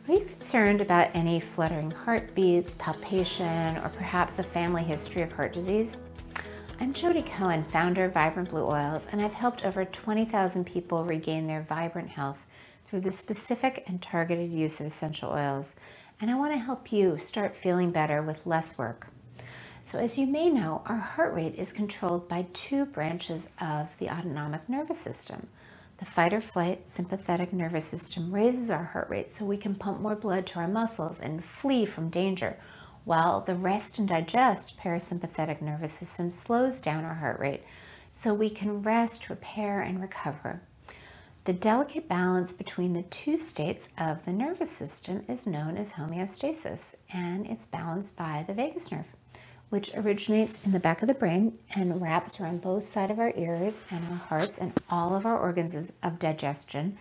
Are you concerned about any fluttering heartbeats, palpitation, or perhaps a family history of heart disease? I'm Jodi Cohen, founder of Vibrant Blue Oils, and I've helped over 20,000 people regain their vibrant health through the specific and targeted use of essential oils. And I want to help you start feeling better with less work. So as you may know, our heart rate is controlled by two branches of the autonomic nervous system. The fight or flight sympathetic nervous system raises our heart rate so we can pump more blood to our muscles and flee from danger, while the rest and digest parasympathetic nervous system slows down our heart rate so we can rest, repair, and recover. The delicate balance between the two states of the nervous system is known as homeostasis, and it's balanced by the vagus nerve, which originates in the back of the brain and wraps around both sides of our ears and our hearts and all of our organs of digestion,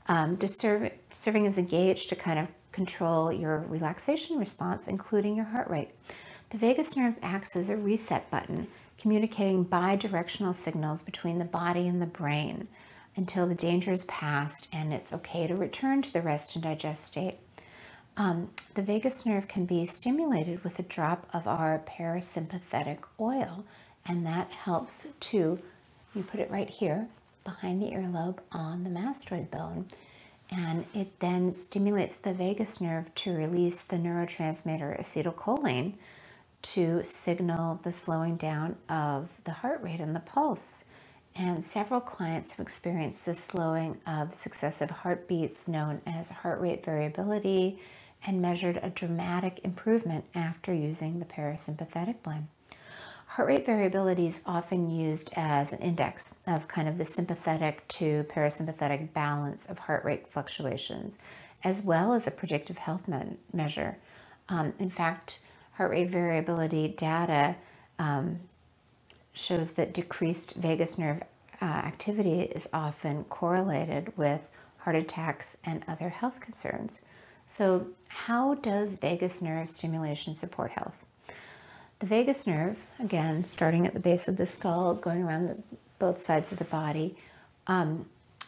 serving as a gauge to kind of control your relaxation response, including your heart rate. The vagus nerve acts as a reset button, communicating bi-directional signals between the body and the brain until the danger is past and it's okay to return to the rest and digest state. The vagus nerve can be stimulated with a drop of our parasympathetic oil, and that helps to, you put it right here behind the earlobe on the mastoid bone, and it then stimulates the vagus nerve to release the neurotransmitter acetylcholine to signal the slowing down of the heart rate and the pulse. And several clients have experienced this slowing of successive heartbeats known as heart rate variability, and measured a dramatic improvement after using the parasympathetic blend. Heart rate variability is often used as an index of kind of the sympathetic to parasympathetic balance of heart rate fluctuations, as well as a predictive health measure. In fact, heart rate variability data shows that decreased vagus nerve activity is often correlated with heart attacks and other health concerns. So how does vagus nerve stimulation support health? The vagus nerve, again, starting at the base of the skull, going around both sides of the body,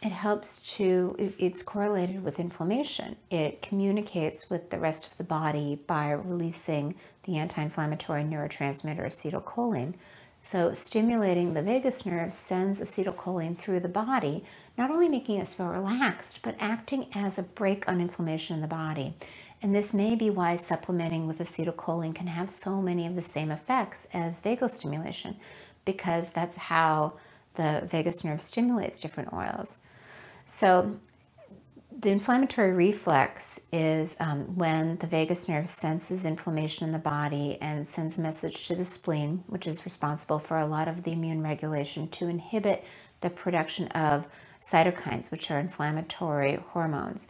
it's correlated with inflammation. It communicates with the rest of the body by releasing the anti-inflammatory neurotransmitter acetylcholine. So stimulating the vagus nerve sends acetylcholine through the body, not only making us feel relaxed, but acting as a brake on inflammation in the body. And this may be why supplementing with acetylcholine can have so many of the same effects as vagostimulation, because that's how the vagus nerve stimulates different oils. So the inflammatory reflex is when the vagus nerve senses inflammation in the body and sends a message to the spleen, which is responsible for a lot of the immune regulation, to inhibit the production of cytokines, which are inflammatory hormones.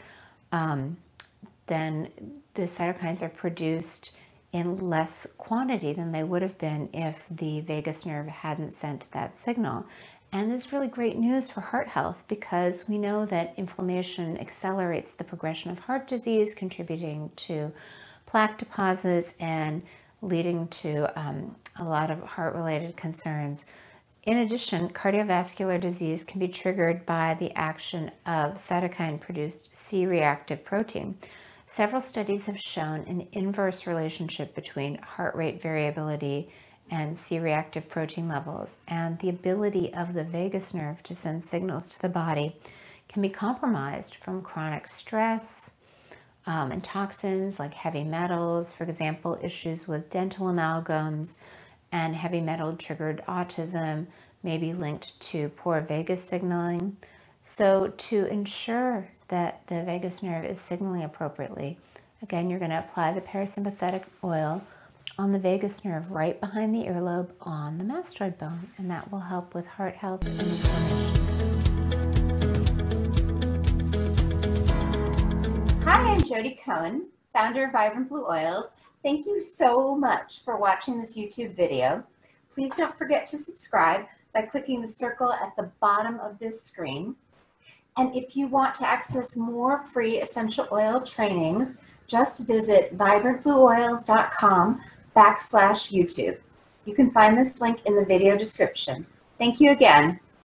Then the cytokines are produced in less quantity than they would have been if the vagus nerve hadn't sent that signal. And this is really great news for heart health, because we know that inflammation accelerates the progression of heart disease, contributing to plaque deposits and leading to a lot of heart-related concerns. In addition, cardiovascular disease can be triggered by the action of cytokine-produced C-reactive protein. Several studies have shown an inverse relationship between heart rate variability and C-reactive protein levels, and the ability of the vagus nerve to send signals to the body can be compromised from chronic stress and toxins like heavy metals, for example, issues with dental amalgams, and heavy metal triggered autism may be linked to poor vagus signaling. So to ensure that the vagus nerve is signaling appropriately, again, you're going to apply the parasympathetic oil on the vagus nerve right behind the earlobe on the mastoid bone, and that will help with heart health and inflammation. Hi, I'm Jodi Cohen, founder of Vibrant Blue Oils. Thank you so much for watching this YouTube video. Please don't forget to subscribe by clicking the circle at the bottom of this screen. And if you want to access more free essential oil trainings, just visit vibrantblueoils.com/YouTube. You can find this link in the video description. Thank you again.